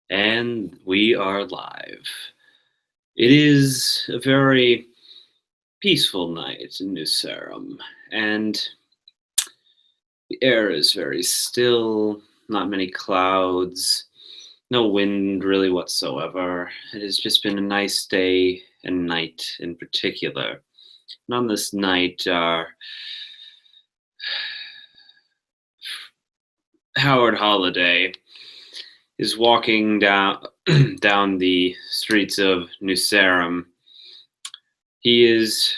And we are live. It is a very peaceful night in New Sarum, and the air is very still, not many clouds, no wind really whatsoever. It has just been a nice day and night in particular. And on this night, Howard Holiday is walking down down the streets of New Sarum. He is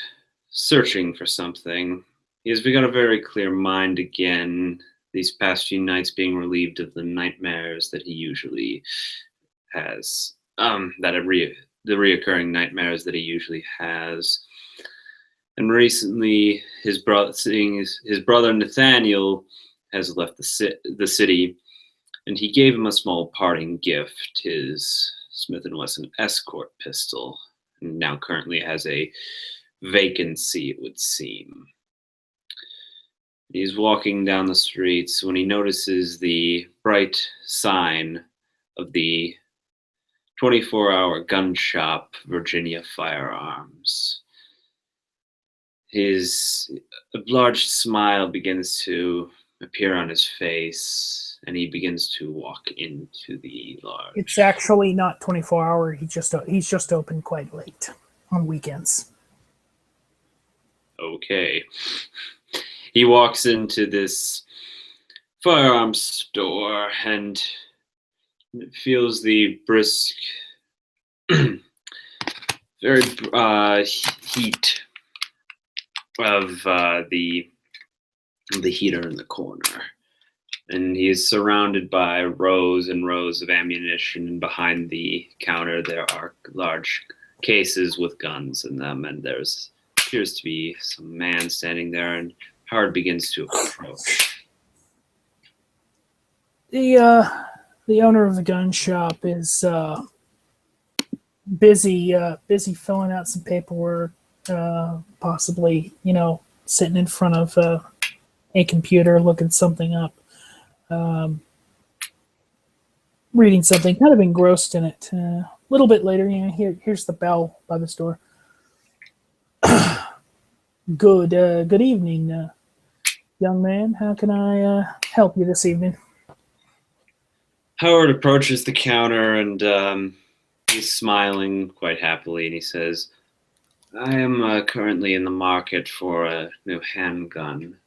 searching for something. He has begun a very clear mind again, these past few nights being relieved of the nightmares that he usually has, the reoccurring nightmares that he usually has. And recently, seeing his brother Nathaniel has left the city, and he gave him a small parting gift, his Smith & Wesson Escort pistol, and now currently has a vacancy, it would seem. He's walking down the streets when he notices the bright sign of the 24-hour gun shop, Virginia Firearms. A large smile begins to appear on his face, and he begins to walk into the large. It's actually not 24-hour. He's just open quite late on weekends. Okay. He walks into this firearms store and feels the brisk, very heat of the heater in the corner. And he is surrounded by rows and rows of ammunition, and behind the counter there are large cases with guns in them, and there's appears to be some man standing there, and Howard begins to approach. The owner of the gun shop is busy filling out some paperwork, possibly sitting in front of a computer looking something up, reading something, kind of engrossed in it. A little bit later, here's the bell by the store. Good evening, young man. How can I help you this evening? Howard approaches the counter, and he's smiling quite happily, and he says, I am currently in the market for a new handgun,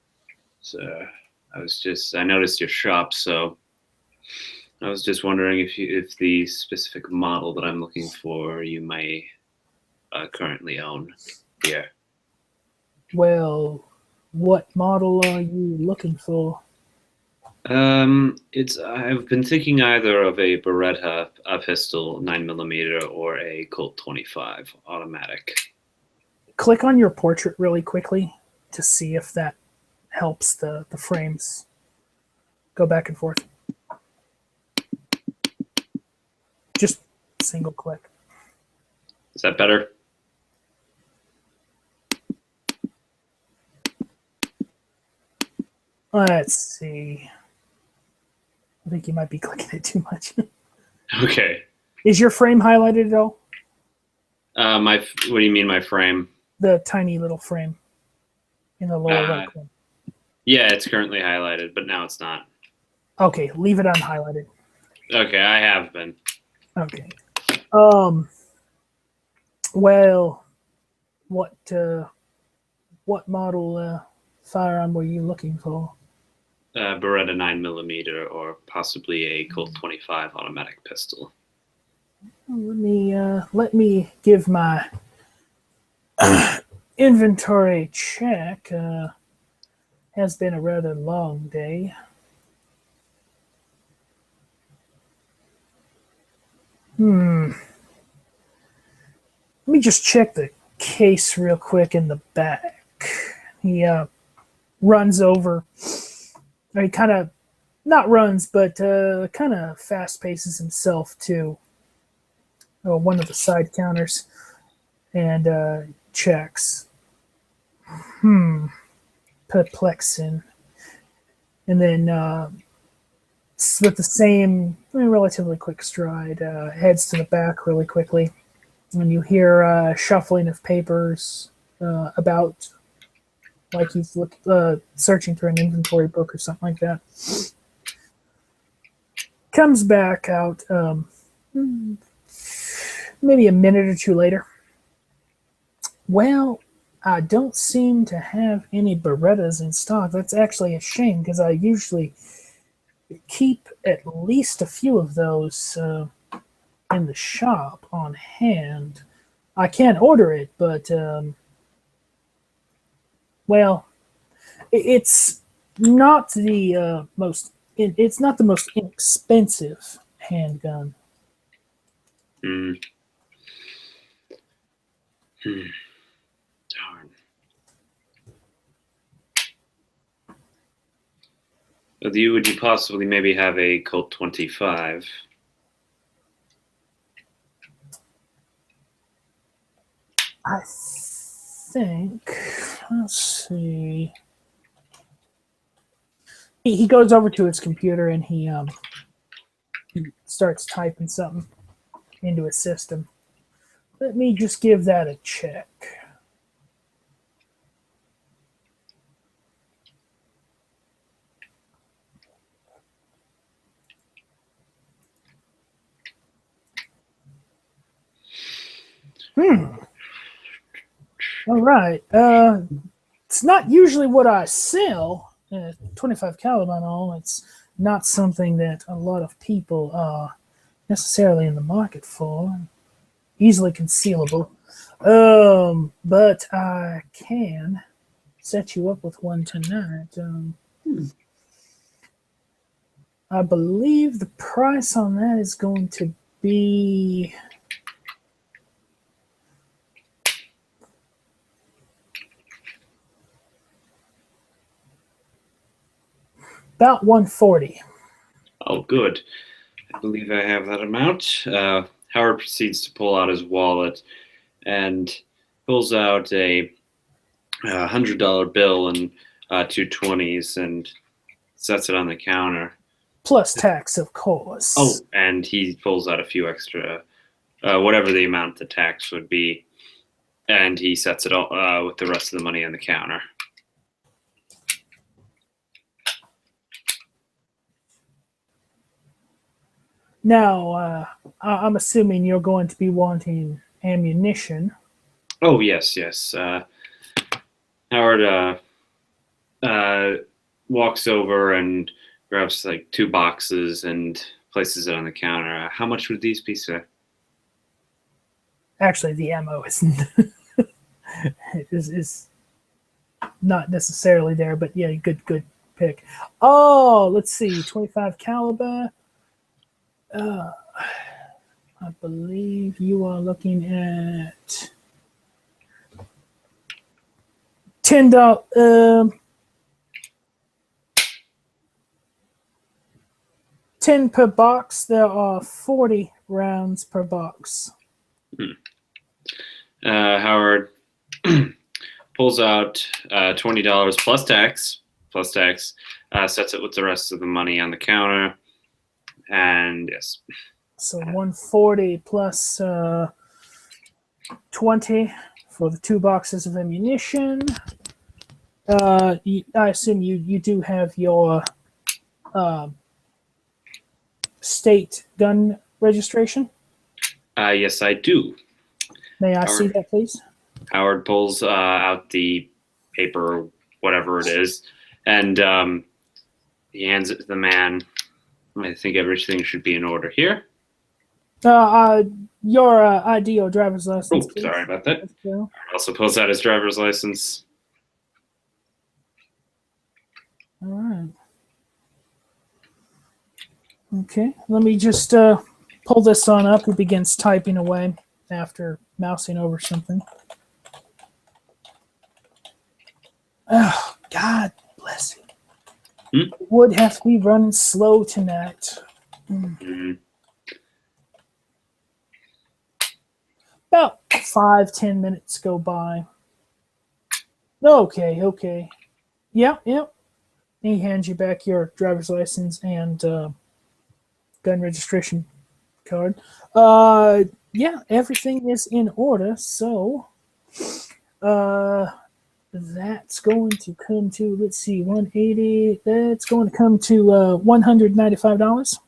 sir. I noticed your shop, so I was just wondering if the specific model that I'm looking for you may currently own here. Well, what model are you looking for? I've been thinking either of a Beretta pistol 9mm or a Colt 25 automatic. Click on your portrait really quickly to see if that helps the frames go back and forth. Just single click. Is that better? Let's see. I think you might be clicking it too much. Okay. Is your frame highlighted at all? What do you mean, my frame? The tiny little frame in the lower right corner. Yeah, it's currently highlighted, but now it's not. Okay, leave it unhighlighted. Okay, I have been. Okay. Well, what model firearm were you looking for? Beretta 9mm or possibly a Colt 25 automatic pistol. Let me give my inventory check. Has been a rather long day. Let me just check the case real quick in the back. He runs over. He kind of, not runs, but kind of fast paces himself to one of the side counters and checks. Perplexing. And then with the same relatively quick stride, heads to the back really quickly. And you hear shuffling of papers about, like he's searching through an inventory book or something like that. Comes back out maybe a minute or two later. Well, I don't seem to have any Berettas in stock. That's actually a shame because I usually keep at least a few of those in the shop on hand. I can't order it, but well, it's not the it's not the most inexpensive handgun. Hmm. Darn. Would you possibly maybe have a Colt 25? I think. Let's see. He goes over to his computer and he starts typing something into his system. Let me just give that a check. All right. It's not usually what I sell. 25 caliber and all. It's not something that a lot of people are necessarily in the market for. Easily concealable. But I can set you up with one tonight. I believe the price on that is going to be about $140. Oh, good. I believe I have that amount. Howard proceeds to pull out his wallet and pulls out a $100 bill and two 20s and sets it on the counter. Plus tax, of course. Oh, and he pulls out a few extra, whatever the amount the tax would be, and he sets it all with the rest of the money on the counter. Now, I'm assuming you're going to be wanting ammunition. Oh, yes. Howard walks over and grabs like 2 boxes and places it on the counter. How much would these be, sir? Actually, the ammo is not necessarily there, but yeah, good pick. Oh, let's see, 25 caliber. I believe you are looking at $10. 10 per box. There are 40 rounds per box. Howard pulls out $20 plus tax, sets it with the rest of the money on the counter, and yes. So 140 plus 20 for the 2 boxes of ammunition. I assume you do have your state gun registration? Yes, I do. May I see that, please? Howard pulls out the paper, whatever it is, and he hands it to the man. I think everything should be in order here. Your ID or driver's license. Oh, sorry about that. Howard also pulls out his driver's license. All right. Okay, let me just pull this on up. He begins typing away after mousing over something. Oh, God bless you. It would have to be running slow tonight. About 5-10 minutes go by. Okay. Yep. He hands you back your driver's license and gun registration card. Yeah, everything is in order. So, that's going to come to, let's see, 180. That's going to come to $195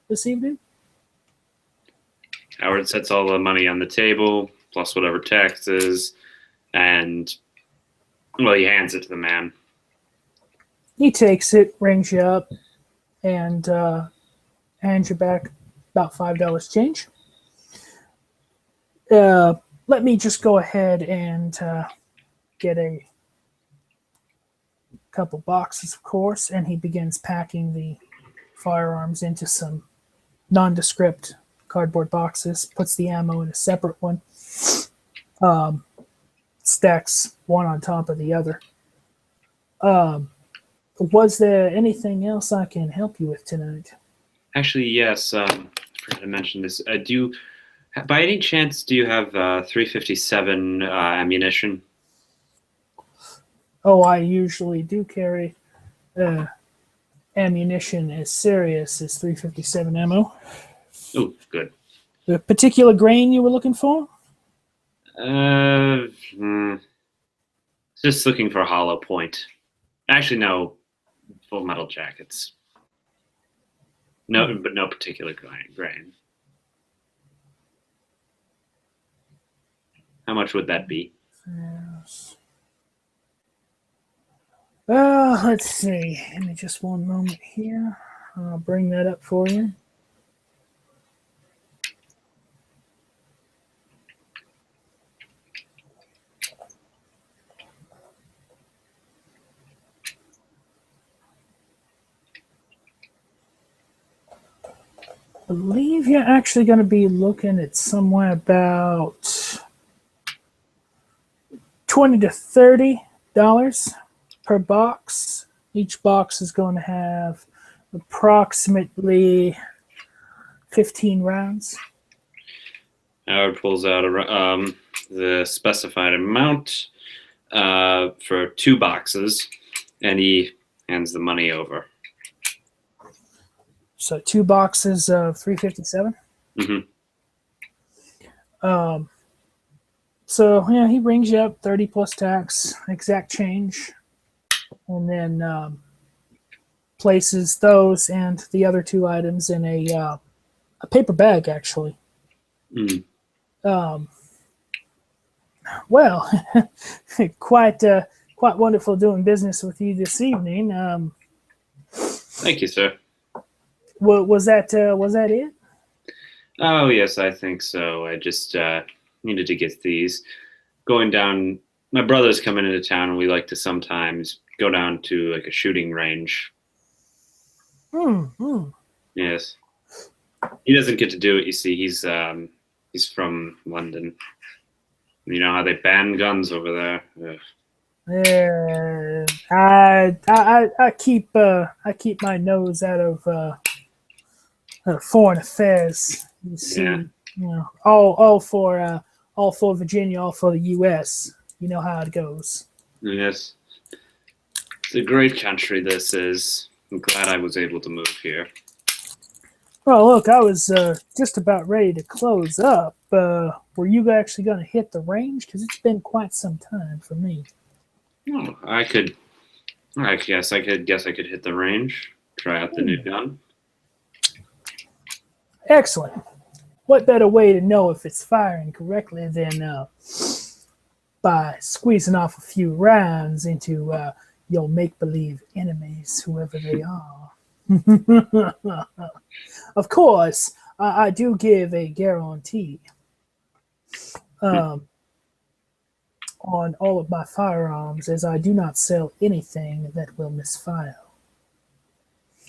this evening. Howard sets all the money on the table, plus whatever taxes, and, well, he hands it to the man. He takes it, rings you up, and hands you back about $5 change. Let me just go ahead and get a couple boxes, of course, and he begins packing the firearms into some nondescript cardboard boxes, puts the ammo in a separate one, stacks one on top of the other. Was there anything else I can help you with tonight? Actually, yes. I forgot to mention this. By any chance, do you have 357 ammunition? Oh, I usually do carry ammunition as serious as 357 ammo. Oh, good. The particular grain you were looking for? Just looking for a hollow point. Actually, no. Full metal jackets. No, but no particular grain. How much would that be? Yes. Let's see. Give me just one moment here. I'll bring that up for you. I believe you're actually going to be looking at somewhere about $20 to $30 per box. Each box is going to have approximately 15 rounds. Howard pulls out the specified amount for 2 boxes, and he hands the money over. So 2 boxes of 357. Mm-hmm. So yeah, he rings you up 30 plus tax, exact change, and then places those and the other 2 items in a paper bag, actually. Mm. Well, quite wonderful doing business with you this evening. Thank you, sir. Was that it? Oh, yes, I think so. I just needed to get these. Going down, my brother's coming into town, and we like to sometimes go down to like a shooting range. Yes. He doesn't get to do it, you see. He's from London. You know how they ban guns over there? Ugh. Yeah, I keep my nose out of foreign affairs. You see, Yeah. you know, all for Virginia, all for the U.S. You know how it goes. Yes. It's a great country, this is. I'm glad I was able to move here. Well, look, I was just about ready to close up. Were you actually going to hit the range? Because it's been quite some time for me. Oh, I guess I could hit the range, try out the new gun. Excellent. What better way to know if it's firing correctly than by squeezing off a few rounds into your make-believe enemies, whoever they are. Of course, I do give a guarantee on all of my firearms, as I do not sell anything that will misfire.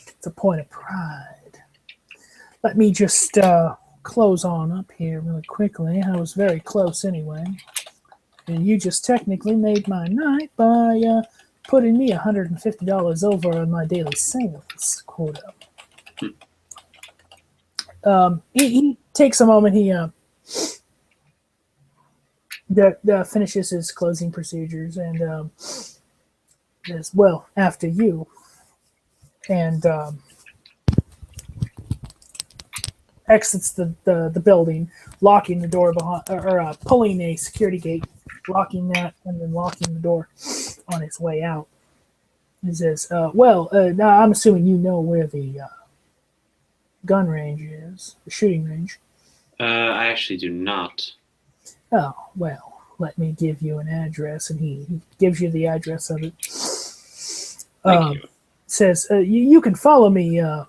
It's a point of pride. Let me just close on up here really quickly. I was very close anyway. And you just technically made my night by putting me $150 over on my daily sales quota. He takes a moment. He finishes his closing procedures and as well after you. And exits the building, locking the door behind, or pulling a security gate, locking that, and then locking the door on his way out. He says, now I'm assuming you know where the gun range is, the shooting range. I actually do not. Oh, well, let me give you an address. And he gives you the address of it. Thank you. Says, you can follow me to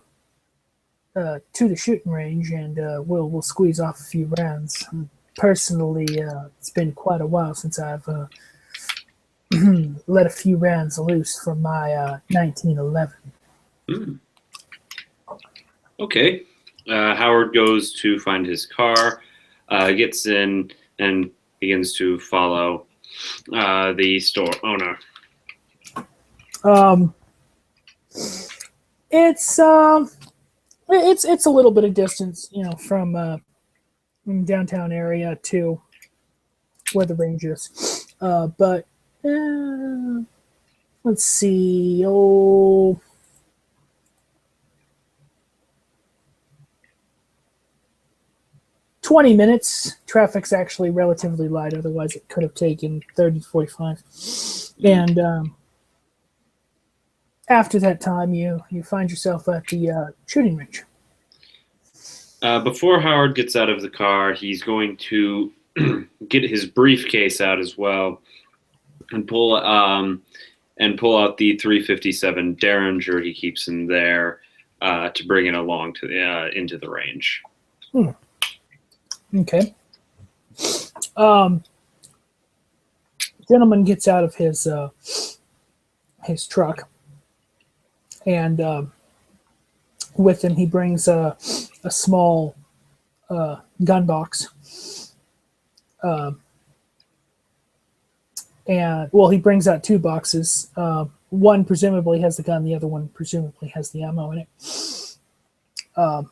the shooting range, and we'll squeeze off a few rounds. Personally, it's been quite a while since I've let a few rounds loose from my 1911. Okay. Howard goes to find his car, gets in, and begins to follow the store owner. It's a little bit of distance, from downtown area to where the range is. But let's see. 20 minutes. Traffic's actually relatively light. Otherwise, it could have taken 30 to 45. And after that time, you find yourself at the shooting range. Before Howard gets out of the car, he's going to get his briefcase out as well and pull out the 357 Derringer he keeps in there to bring it along to into the range. Okay. Gentleman gets out of his truck, and with him he brings a small gun box. And he brings out two boxes. One presumably has the gun, the other one presumably has the ammo in it.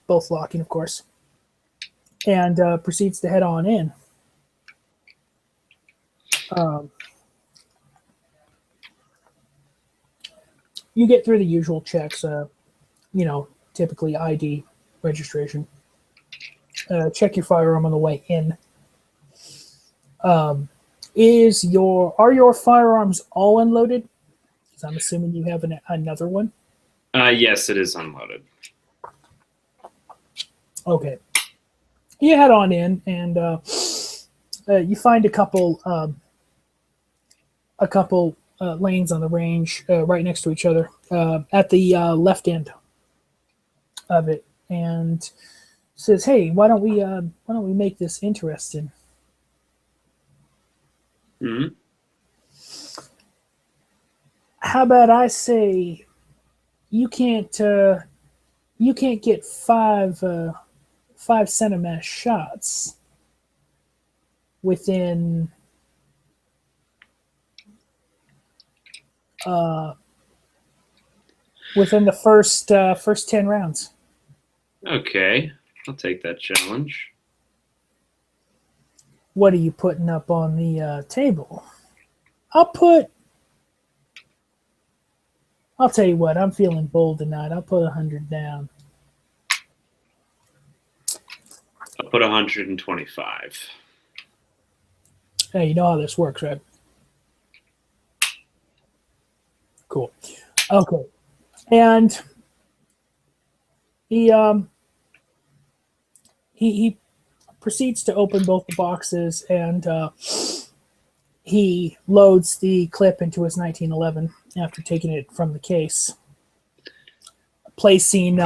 Both locking, of course. And proceeds to head on in. You get through the usual checks, typically ID, registration. Check your firearm on the way in. Are your firearms all unloaded? Because I'm assuming you have another one. Yes, it is unloaded. Okay. You head on in, and you find a couple lanes on the range right next to each other at the left end of it, and says, "Hey, why don't we make this interesting?" Mm-hmm. How about I say you can't get five centimeter shots within the first 10 rounds. Okay, I'll take that challenge. What are you putting up on the table? I'll tell you what, I'm feeling bold tonight. I'll put 100 down. I'll put 125. Hey, you know how this works, right? Cool. Okay. And he proceeds to open both the boxes, and he loads the clip into his 1911 after taking it from the case, placing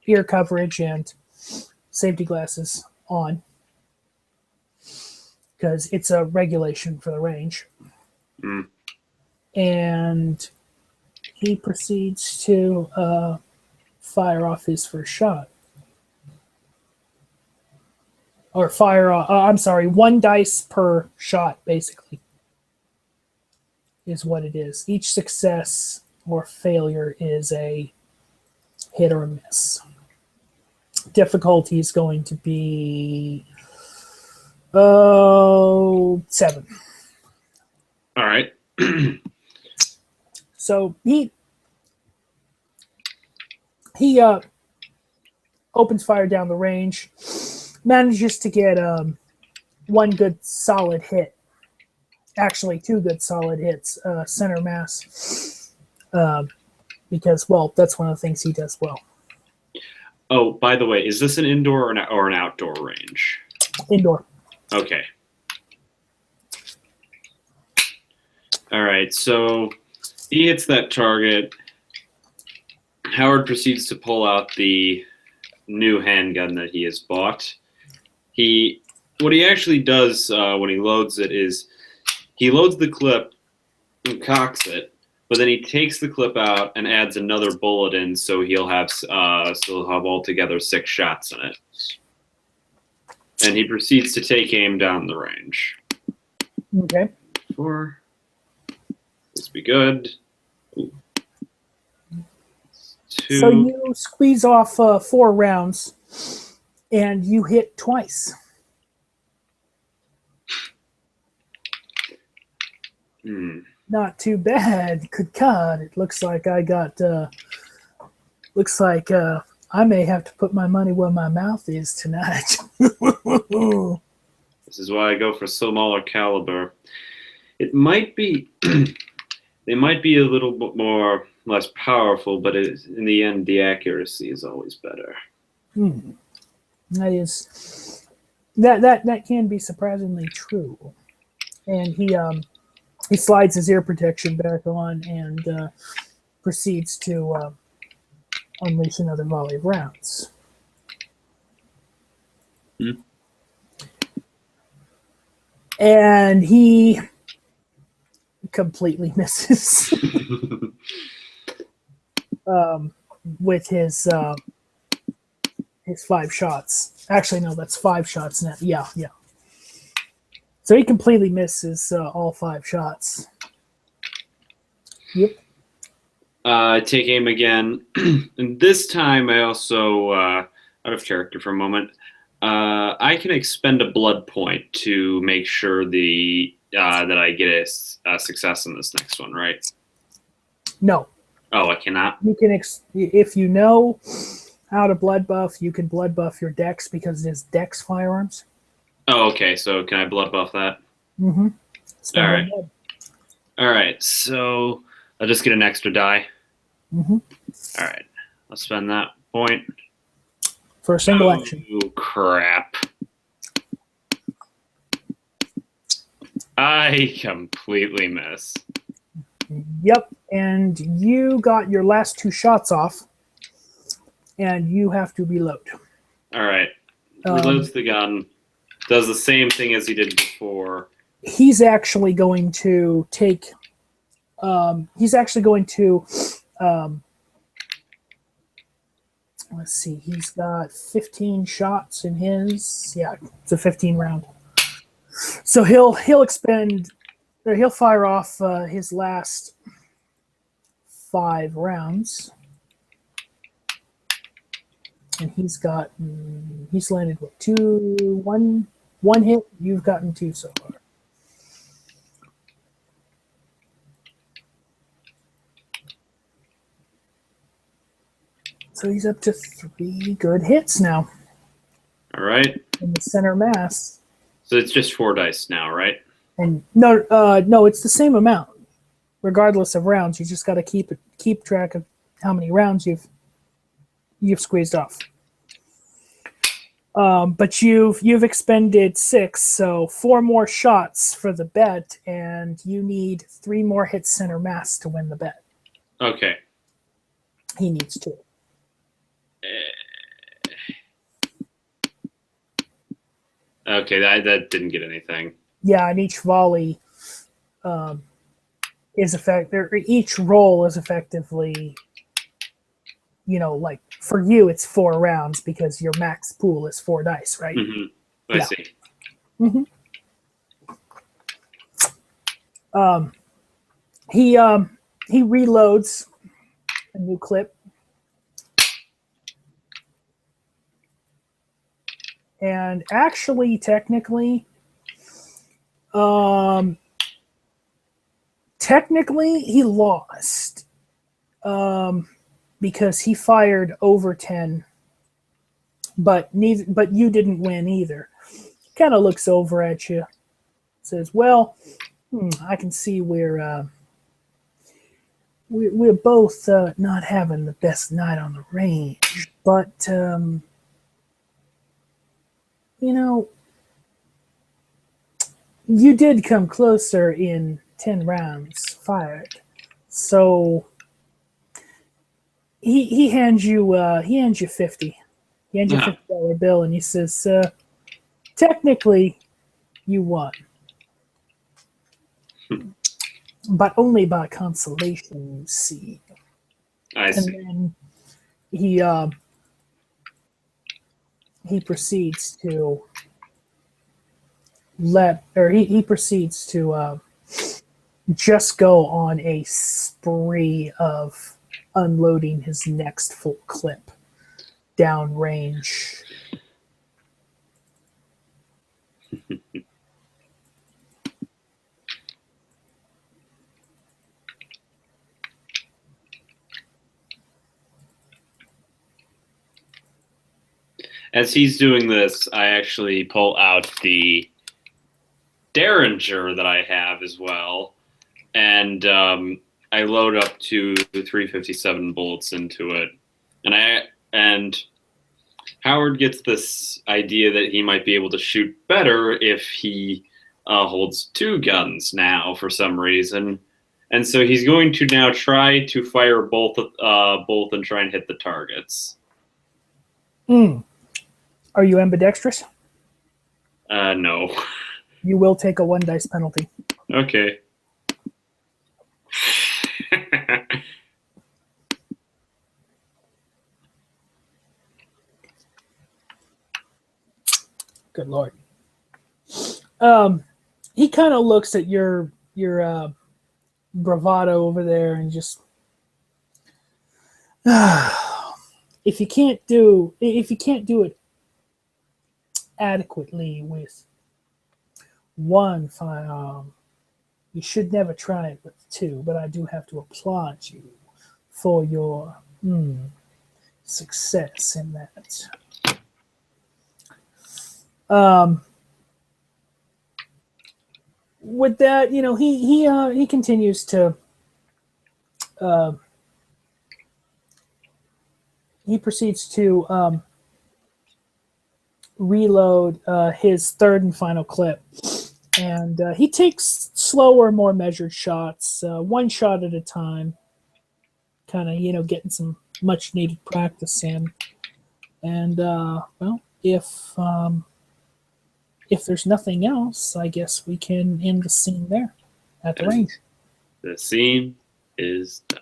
ear coverage and safety glasses on, because it's a regulation for the range. And he proceeds to fire off his first shot. Or fire off, I'm sorry, 1 dice per shot, basically, is what it is. Each success or failure is a hit or a miss. Difficulty is going to be 7. All right. So he opens fire down the range, manages to get one good solid hit. Actually, two good solid hits, center mass, because, well, that's one of the things he does well. Oh, by the way, is this an indoor or an outdoor range? Indoor. Okay. All right, so he hits that target. Howard proceeds to pull out the new handgun that he has bought. What he actually does when he loads it is he loads the clip and cocks it, but then he takes the clip out and adds another bullet in, so he'll have altogether 6 shots in it. And he proceeds to take aim down the range. Okay. 4. This be good. Ooh. 2. So you squeeze off 4 rounds, and you hit twice. Not too bad. Good God! It looks like I got. Looks like I may have to put my money where my mouth is tonight. This is why I go for smaller caliber. It might be. They might be a little bit less powerful, but in the end, the accuracy is always better. That is that can be surprisingly true. And he slides his ear protection back on and proceeds to unleash another volley of rounds. And he completely misses with his 5 shots. Actually, no, that's 5 shots now. Yeah. So he completely misses all 5 shots. Yep. Take aim again. And this time I also, out of character for a moment, I can expend a blood point to make sure that I get a success in this next one, right? No. Oh, I cannot? You can, if you know how to blood buff, you can blood buff your dex because it is dex firearms. Oh, okay. So can I blood buff that? Mm-hmm. All right. All right. So I'll just get an extra die. Mm-hmm. All right. I'll spend that point. For a single action. Oh, crap. I completely miss. Yep. And you got your last 2 shots off. And you have to reload. All right. Reloads the gun. Does the same thing as he did before. He's actually going to take. He's actually going to. Let's see. He's got 15 shots in his. Yeah, it's a 15 round. So he'll expend. Or he'll fire off his last 5 rounds. And he's landed what, one hit. You've gotten 2 so far. So he's up to 3 good hits now. All right. In the center mass. So it's just 4 dice now, right? And no, it's the same amount, regardless of rounds. You just got to keep track of how many rounds you've squeezed off. But you've expended 6, so 4 more shots for the bet, and you need 3 more hits center mass to win the bet. Okay. He needs 2. Okay, that didn't get anything. Yeah, and each volley is effective. Each roll is effectively, like for you, it's 4 rounds because your max pool is 4 dice, right? Mm-hmm. I see. Mm-hmm. He reloads a new clip. And actually, technically, he lost because he fired over 10 but you didn't win either. Kind of looks over at you, says, "Well, I can see we're both not having the best night on the range, but you know, you did come closer in 10 rounds fired, so." He hands you 50. He hands you a $50 bill, and he says, "Technically, you won, but only by consolation. You see." I see. And then he proceeds to he proceeds to just go on a spree of unloading his next full clip downrange. As he's doing this, I actually pull out the Derringer that I have as well, and I load up to 357 bullets into it, and Howard gets this idea that he might be able to shoot better if he holds two guns now for some reason, and so he's going to now try to fire both and try and hit the targets. Are you ambidextrous? No. You will take a 1 dice penalty. Okay. Good Lord. He kind of looks at your bravado over there and just, if you can't do it adequately with one firearm, you should never try it with two. But I do have to applaud you for your success in that. With that, he continues to he proceeds to reload his third and final clip, and he takes slower, more measured shots, one shot at a time, kind of getting some much needed practice in. And well, if there's nothing else, I guess we can end the scene there at the range. The scene is done.